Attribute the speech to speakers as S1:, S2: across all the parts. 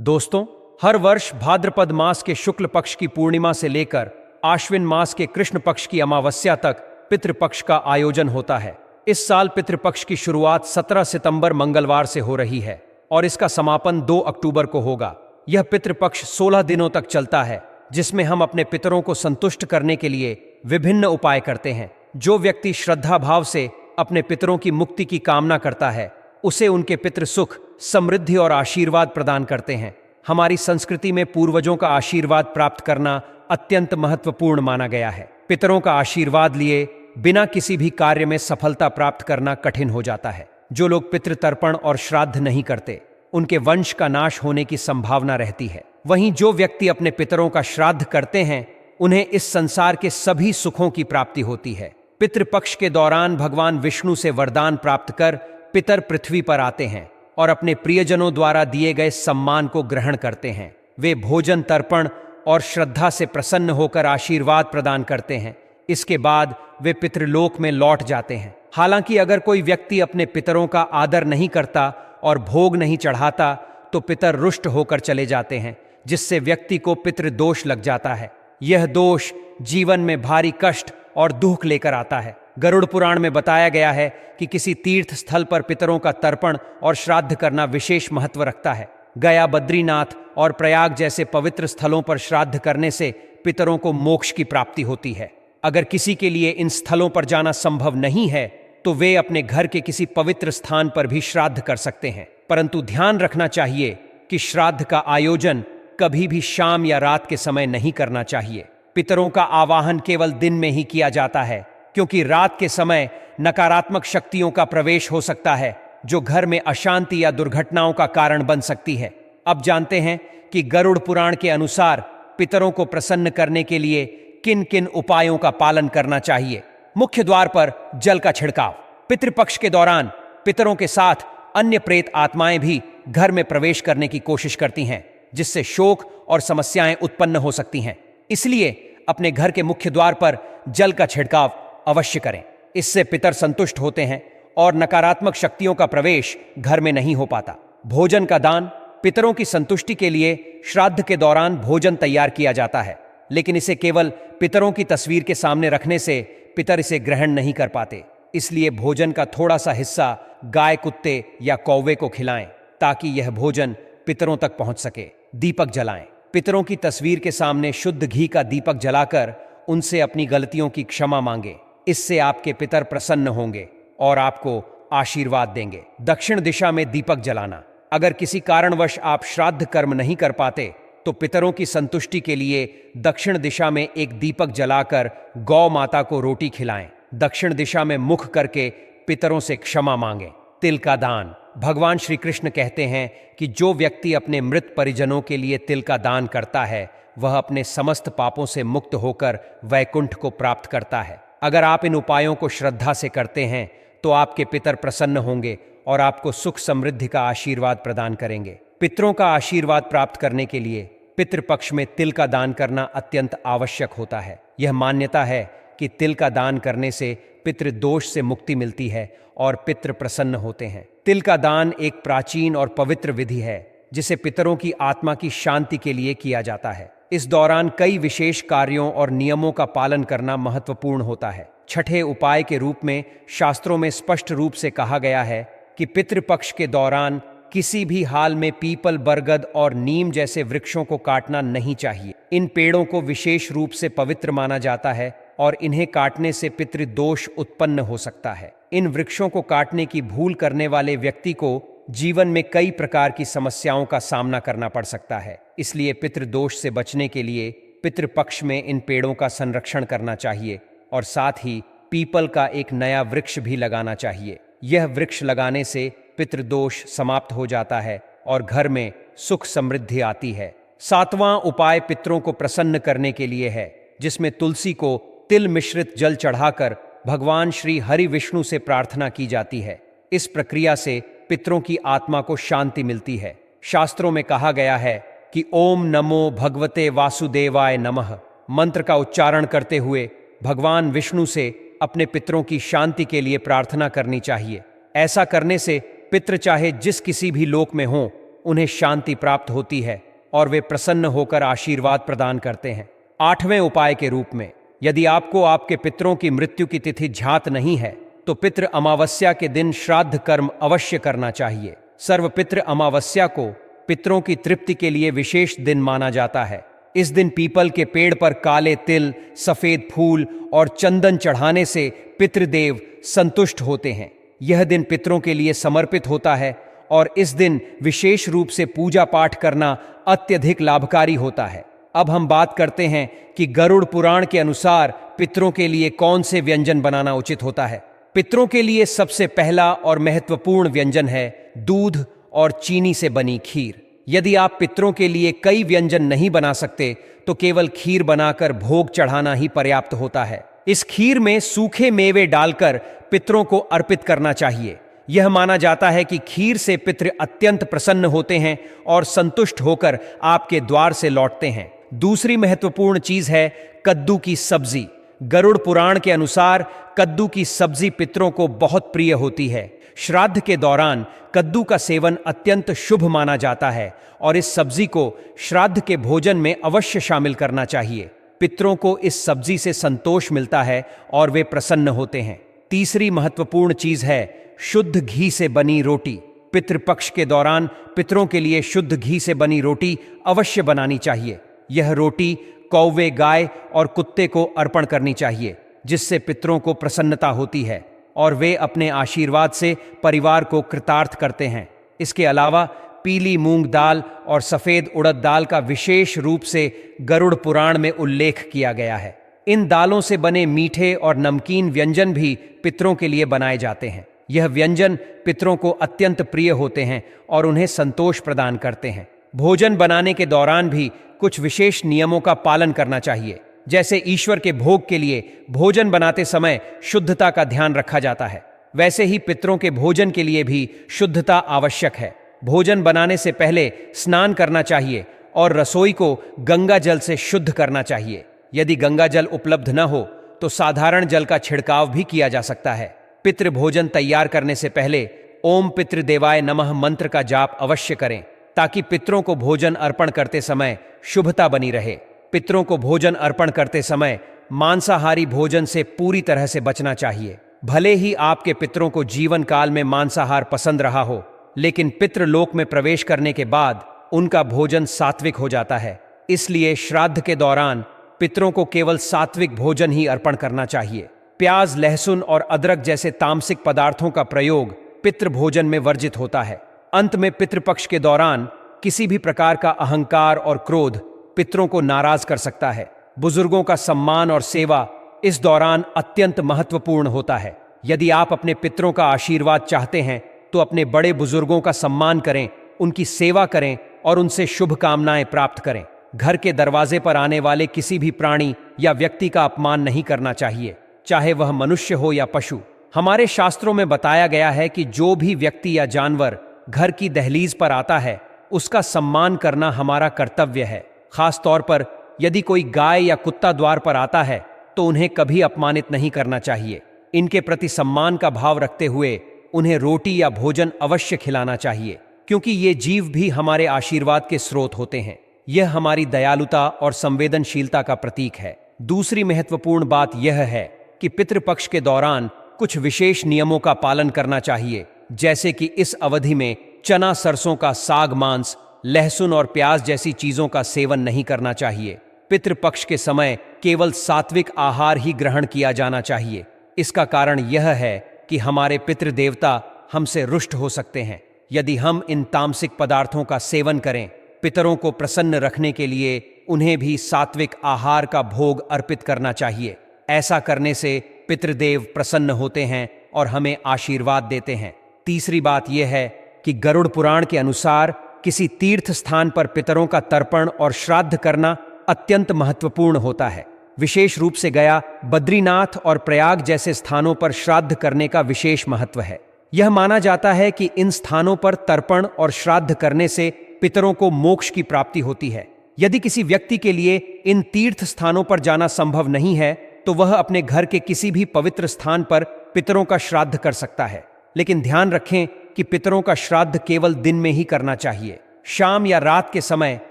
S1: दोस्तों, हर वर्ष भाद्रपद मास के शुक्ल पक्ष की पूर्णिमा से लेकर आश्विन मास के कृष्ण पक्ष की अमावस्या तक पितृपक्ष का आयोजन होता है। इस साल पितृपक्ष की शुरुआत 17 सितंबर मंगलवार से हो रही है और इसका समापन 2 अक्टूबर को होगा। यह पितृपक्ष 16 दिनों तक चलता है, जिसमें हम अपने पितरों को संतुष्ट करने के लिए विभिन्न उपाय करते हैं। जो व्यक्ति श्रद्धा भाव से अपने पितरों की मुक्ति की कामना करता है, उसे उनके पितृ सुख, समृद्धि और आशीर्वाद प्रदान करते हैं। हमारी संस्कृति में पूर्वजों का आशीर्वाद प्राप्त करना अत्यंत महत्वपूर्ण माना गया है। पितरों का आशीर्वाद लिए बिना किसी भी कार्य में सफलता प्राप्त करना कठिन हो जाता है। जो लोग पितृतर्पण और श्राद्ध नहीं करते, उनके वंश का नाश होने की संभावना रहती है। वहीं जो व्यक्ति अपने पितरों का श्राद्ध करते हैं, उन्हें इस संसार के सभी सुखों की प्राप्ति होती है। पितृपक्ष के दौरान भगवान विष्णु से वरदान प्राप्त कर पितर पृथ्वी पर आते हैं और अपने प्रियजनों द्वारा दिए गए सम्मान को ग्रहण करते हैं। वे भोजन तर्पण और श्रद्धा से प्रसन्न होकर आशीर्वाद प्रदान करते हैं। इसके बाद वे पितृलोक में लौट जाते हैं। हालांकि अगर कोई व्यक्ति अपने पितरों का आदर नहीं करता और भोग नहीं चढ़ाता, तो पितर रुष्ट होकर चले जाते हैं, जिससे व्यक्ति को पितृदोष लग जाता है। यह दोष जीवन में भारी कष्ट और दुख लेकर आता है। गरुड़ पुराण में बताया गया है कि किसी तीर्थ स्थल पर पितरों का तर्पण और श्राद्ध करना विशेष महत्व रखता है। गया, बद्रीनाथ और प्रयाग जैसे पवित्र स्थलों पर श्राद्ध करने से पितरों को मोक्ष की प्राप्ति होती है। अगर किसी के लिए इन स्थलों पर जाना संभव नहीं है, तो वे अपने घर के किसी पवित्र स्थान पर भी श्राद्ध कर सकते हैं। परंतु ध्यान रखना चाहिए कि श्राद्ध का आयोजन कभी भी शाम या रात के समय नहीं करना चाहिए। पितरों का आवाहन केवल दिन में ही किया जाता है, क्योंकि रात के समय नकारात्मक शक्तियों का प्रवेश हो सकता है, जो घर में अशांति या दुर्घटनाओं का कारण बन सकती है। अब जानते हैं कि गरुड़ पुराण के अनुसार पितरों को प्रसन्न करने के लिए किन किन उपायों का पालन करना चाहिए। मुख्य द्वार पर जल का छिड़काव। पितृपक्ष के दौरान पितरों के साथ अन्य प्रेत आत्माएं भी घर में प्रवेश करने की कोशिश करती हैं, जिससे शोक और समस्याएं उत्पन्न हो सकती हैं। इसलिए अपने घर के मुख्य द्वार पर जल का छिड़काव अवश्य करें। इससे पितर संतुष्ट होते हैं और नकारात्मक शक्तियों का प्रवेश घर में नहीं हो पाता। भोजन का दान। पितरों की संतुष्टि के लिए श्राद्ध के दौरान भोजन तैयार किया जाता है, लेकिन इसे केवल पितरों की तस्वीर के सामने रखने से पितर इसे ग्रहण नहीं कर पाते। इसलिए भोजन का थोड़ा सा हिस्सा गाय, कुत्ते या कौवे को खिलाएं, ताकि यह भोजन पितरों तक पहुंच सके। दीपक जलाएं। पितरों की तस्वीर के सामने शुद्ध घी का दीपक जलाकर उनसे अपनी गलतियों की क्षमा मांगे। इससे आपके पितर प्रसन्न होंगे और आपको आशीर्वाद देंगे। दक्षिण दिशा में दीपक जलाना। अगर किसी कारणवश आप श्राद्ध कर्म नहीं कर पाते, तो पितरों की संतुष्टि के लिए दक्षिण दिशा में एक दीपक जलाकर गौ माता को रोटी खिलाएं। दक्षिण दिशा में मुख करके पितरों से क्षमा मांगें। तिल का दान। भगवान श्री कृष्ण कहते हैं कि जो व्यक्ति अपने मृत परिजनों के लिए तिल का दान करता है, वह अपने समस्त पापों से मुक्त होकर वैकुंठ को प्राप्त करता है। अगर आप इन उपायों को श्रद्धा से करते हैं, तो आपके पितर प्रसन्न होंगे और आपको सुख समृद्धि का आशीर्वाद प्रदान करेंगे। पितरों का आशीर्वाद प्राप्त करने के लिए पितृपक्ष में तिल का दान करना अत्यंत आवश्यक होता है। यह मान्यता है कि तिल का दान करने से पितृदोष से मुक्ति मिलती है और पितृ प्रसन्न होते हैं। तिल का दान एक प्राचीन और पवित्र विधि है, जिसे पितरों की आत्मा की शांति के लिए किया जाता है। इस दौरान कई विशेष कार्यों और नियमों का पालन करना महत्वपूर्ण होता है। छठे उपाय के रूप में शास्त्रों में स्पष्ट रूप से कहा गया है कि पितृपक्ष के दौरान किसी भी हाल में पीपल, बरगद और नीम जैसे वृक्षों को काटना नहीं चाहिए। इन पेड़ों को विशेष रूप से पवित्र माना जाता है और इन्हें काटने से पितृदोष उत्पन्न हो सकता है। इन वृक्षों को काटने की भूल करने वाले व्यक्ति को जीवन में कई प्रकार की समस्याओं का सामना करना पड़ सकता है। इसलिए पितृदोष से बचने के लिए पितृपक्ष में इन पेड़ों का संरक्षण करना चाहिए और साथ ही पीपल का एक नया वृक्ष भी लगाना चाहिए। यह वृक्ष लगाने से पितृदोष समाप्त हो जाता है और घर में सुख समृद्धि आती है। सातवां उपाय पितरों को प्रसन्न करने के लिए है, जिसमें तुलसी को तिल मिश्रित जल चढ़ाकर भगवान श्री हरि विष्णु से प्रार्थना की जाती है। इस प्रक्रिया से पितरों की आत्मा को शांति मिलती है। शास्त्रों में कहा गया है कि ओम नमो भगवते वासुदेवाय नमः मंत्र का उच्चारण करते हुए भगवान विष्णु से अपने पितरों की शांति के लिए प्रार्थना करनी चाहिए। ऐसा करने से पितृ चाहे जिस किसी भी लोक में हों, उन्हें शांति प्राप्त होती है और वे प्रसन्न होकर आशीर्वाद प्रदान करते हैं। 8वें उपाय के रूप में, यदि आपको आपके पितरों की मृत्यु की तिथि ज्ञात नहीं है तो पितृ अमावस्या के दिन श्राद्ध कर्म अवश्य करना चाहिए। सर्वपितृ अमावस्या को पितरों की तृप्ति के लिए विशेष दिन माना जाता है। इस दिन पीपल के पेड़ पर काले तिल, सफेद फूल और चंदन चढ़ाने से पितृदेव संतुष्ट होते हैं। यह दिन पितरों के लिए समर्पित होता है और इस दिन विशेष रूप से पूजा पाठ करना अत्यधिक लाभकारी होता है। अब हम बात करते हैं कि गरुड़ पुराण के अनुसार पितरों के लिए कौन से व्यंजन बनाना उचित होता है। पितरों के लिए सबसे पहला और महत्वपूर्ण व्यंजन है दूध और चीनी से बनी खीर। यदि आप पितरों के लिए कई व्यंजन नहीं बना सकते तो केवल खीर बनाकर भोग चढ़ाना ही पर्याप्त होता है। इस खीर में सूखे मेवे डालकर पितरों को अर्पित करना चाहिए। यह माना जाता है कि खीर से पितृ अत्यंत प्रसन्न होते हैं और संतुष्ट होकर आपके द्वार से लौटते हैं। दूसरी महत्वपूर्ण चीज है कद्दू की सब्जी। गरुड़ पुराण के अनुसार कद्दू की सब्जी पितरों को बहुत प्रिय होती है। श्राद्ध के दौरान कद्दू का सेवन अत्यंत शुभ माना जाता है और इस सब्जी को श्राद्ध के भोजन में अवश्य शामिल करना चाहिए। पितरों को इस सब्जी से संतोष मिलता है और वे प्रसन्न होते हैं। तीसरी महत्वपूर्ण चीज है शुद्ध घी से बनी रोटी। पितृपक्ष के दौरान पितरों के लिए शुद्ध घी से बनी रोटी अवश्य बनानी चाहिए। यह रोटी कौवे, गाय और कुत्ते को अर्पण करनी चाहिए, जिससे पितरों को प्रसन्नता होती है और वे अपने आशीर्वाद से परिवार को कृतार्थ करते हैं। इसके अलावा पीली मूंग दाल और सफेद उड़द दाल का विशेष रूप से गरुड़ पुराण में उल्लेख किया गया है। इन दालों से बने मीठे और नमकीन व्यंजन भी पितरों के लिए बनाए जाते हैं। यह व्यंजन पितरों को अत्यंत प्रिय होते हैं और उन्हें संतोष प्रदान करते हैं। भोजन बनाने के दौरान भी कुछ विशेष नियमों का पालन करना चाहिए। जैसे ईश्वर के भोग के लिए भोजन बनाते समय शुद्धता का ध्यान रखा जाता है, वैसे ही पितरों के भोजन के लिए भी शुद्धता आवश्यक है। भोजन बनाने से पहले स्नान करना चाहिए और रसोई को गंगा जल से शुद्ध करना चाहिए। यदि गंगा जल उपलब्ध न हो तो साधारण जल का छिड़काव भी किया जा सकता है। पितृ भोजन तैयार करने से पहले ओम पितृदेवाय नमः मंत्र का जाप अवश्य करें, ताकि पितरों को भोजन अर्पण करते समय शुभता बनी रहे। पितरों को भोजन अर्पण करते समय मांसाहारी भोजन से पूरी तरह से बचना चाहिए। भले ही आपके पितरों को जीवन काल में मांसाहार पसंद रहा हो, लेकिन पितृलोक में प्रवेश करने के बाद उनका भोजन सात्विक हो जाता है। इसलिए श्राद्ध के दौरान पितरों को केवल सात्विक भोजन ही अर्पण करना चाहिए। प्याज, लहसुन और अदरक जैसे तामसिक पदार्थों का प्रयोग पितृ भोजन में वर्जित होता है। अंत में पितृपक्ष के दौरान किसी भी प्रकार का अहंकार और क्रोध पितरों को नाराज कर सकता है। बुजुर्गों का सम्मान और सेवा इस दौरान अत्यंत महत्वपूर्ण होता है। यदि आप अपने पितरों का आशीर्वाद चाहते हैं तो अपने बड़े बुजुर्गों का सम्मान करें, उनकी सेवा करें और उनसे शुभकामनाएं प्राप्त करें। घर के दरवाजे पर आने वाले किसी भी प्राणी या व्यक्ति का अपमान नहीं करना चाहिए, चाहे वह मनुष्य हो या पशु। हमारे शास्त्रों में बताया गया है कि जो भी व्यक्ति या जानवर घर की दहलीज पर आता है उसका सम्मान करना हमारा कर्तव्य है। खास तौर पर यदि कोई गाय या कुत्ता द्वार पर आता है तो उन्हें कभी अपमानित नहीं करना चाहिए। इनके प्रति सम्मान का भाव रखते हुए उन्हें रोटी या भोजन अवश्य खिलाना चाहिए, क्योंकि ये जीव भी हमारे आशीर्वाद के स्रोत होते हैं। यह हमारी दयालुता और संवेदनशीलता का प्रतीक है। दूसरी महत्वपूर्ण बात यह है कि पितृपक्ष के दौरान कुछ विशेष नियमों का पालन करना चाहिए, जैसे कि इस अवधि में चना, सरसों का साग, मांस, लहसुन और प्याज जैसी चीजों का सेवन नहीं करना चाहिए। पितृपक्ष के समय केवल सात्विक आहार ही ग्रहण किया जाना चाहिए। इसका कारण यह है कि हमारे पितृ देवता हमसे रुष्ट हो सकते हैं यदि हम इन तामसिक पदार्थों का सेवन करें। पितरों को प्रसन्न रखने के लिए उन्हें भी सात्विक आहार का भोग अर्पित करना चाहिए। ऐसा करने से पितृदेव प्रसन्न होते हैं और हमें आशीर्वाद देते हैं। तीसरी बात यह है कि गरुड़ पुराण के अनुसार किसी तीर्थ स्थान पर पितरों का तर्पण और श्राद्ध करना अत्यंत महत्वपूर्ण होता है। विशेष रूप से गया, बद्रीनाथ और प्रयाग जैसे स्थानों पर श्राद्ध करने का विशेष महत्व है। यह माना जाता है कि इन स्थानों पर तर्पण और श्राद्ध करने से पितरों को मोक्ष की प्राप्ति होती है। यदि किसी व्यक्ति के लिए इन तीर्थ स्थानों पर जाना संभव नहीं है तो वह अपने घर के किसी भी पवित्र स्थान पर पितरों का श्राद्ध कर सकता है। लेकिन ध्यान रखें कि पितरों का श्राद्ध केवल दिन में ही करना चाहिए। शाम या रात के समय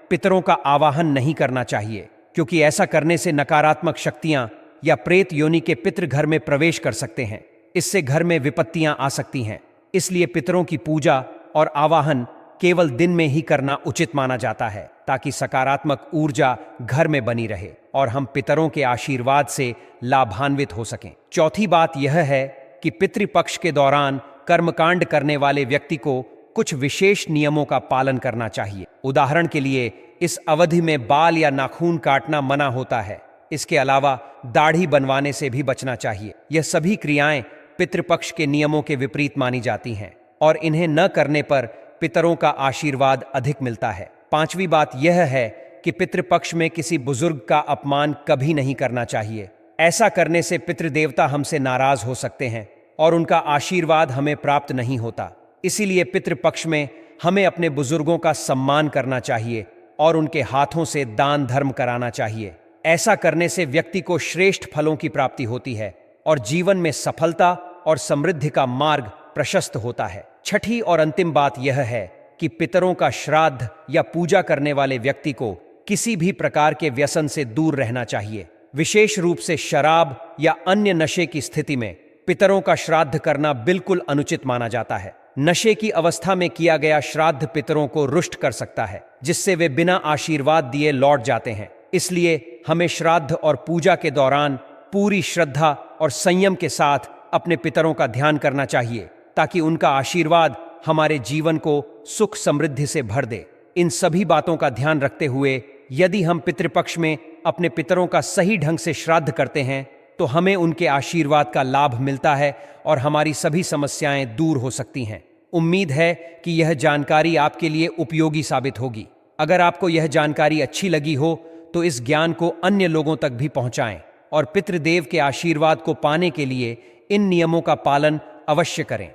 S1: पितरों का आवाहन नहीं करना चाहिए, क्योंकि ऐसा करने से नकारात्मक शक्तियां या प्रेत योनि के पितृ घर में प्रवेश कर सकते हैं। इससे घर में विपत्तियां आ सकती हैं। इसलिए पितरों की पूजा और आवाहन केवल दिन में ही करना उचित माना जाता है, ताकि सकारात्मक ऊर्जा घर में बनी रहे और हम पितरों के आशीर्वाद से लाभान्वित हो सकें। चौथी बात यह है कि पितृपक्ष के दौरान कर्मकांड करने वाले व्यक्ति को कुछ विशेष नियमों का पालन करना चाहिए। उदाहरण के लिए, इस अवधि में बाल या नाखून काटना मना होता है। इसके अलावा दाढ़ी बनवाने से भी बचना चाहिए। यह सभी क्रियाएं पितृपक्ष के नियमों के विपरीत मानी जाती हैं और इन्हें न करने पर पितरों का आशीर्वाद अधिक मिलता है। पांचवी बात यह है कि पितृपक्ष में किसी बुजुर्ग का अपमान कभी नहीं करना चाहिए। ऐसा करने से पितृदेवता हमसे नाराज हो सकते हैं और उनका आशीर्वाद हमें प्राप्त नहीं होता। इसीलिए पितृपक्ष में हमें अपने बुजुर्गों का सम्मान करना चाहिए और उनके हाथों से दान धर्म कराना चाहिए। ऐसा करने से व्यक्ति को श्रेष्ठ फलों की प्राप्ति होती है और जीवन में सफलता और समृद्धि का मार्ग प्रशस्त होता है। छठी और अंतिम बात यह है कि पितरों का श्राद्ध या पूजा करने वाले व्यक्ति को किसी भी प्रकार के व्यसन से दूर रहना चाहिए। विशेष रूप से शराब या अन्य नशे की स्थिति में पितरों का श्राद्ध करना बिल्कुल अनुचित माना जाता है। नशे की अवस्था में किया गया श्राद्ध पितरों को रुष्ट कर सकता है, जिससे वे बिना आशीर्वाद दिए लौट जाते हैं। इसलिए हमें श्राद्ध और पूजा के दौरान पूरी श्रद्धा और संयम के साथ अपने पितरों का ध्यान करना चाहिए, ताकि उनका आशीर्वाद हमारे जीवन को सुख समृद्धि से भर दे। इन सभी बातों का ध्यान रखते हुए यदि हम पितृपक्ष में अपने पितरों का सही ढंग से श्राद्ध करते हैं तो हमें उनके आशीर्वाद का लाभ मिलता है और हमारी सभी समस्याएं दूर हो सकती हैं। उम्मीद है कि यह जानकारी आपके लिए उपयोगी साबित होगी। अगर आपको यह जानकारी अच्छी लगी हो तो इस ज्ञान को अन्य लोगों तक भी पहुंचाएं और पितृदेव के आशीर्वाद को पाने के लिए इन नियमों का पालन अवश्य करें।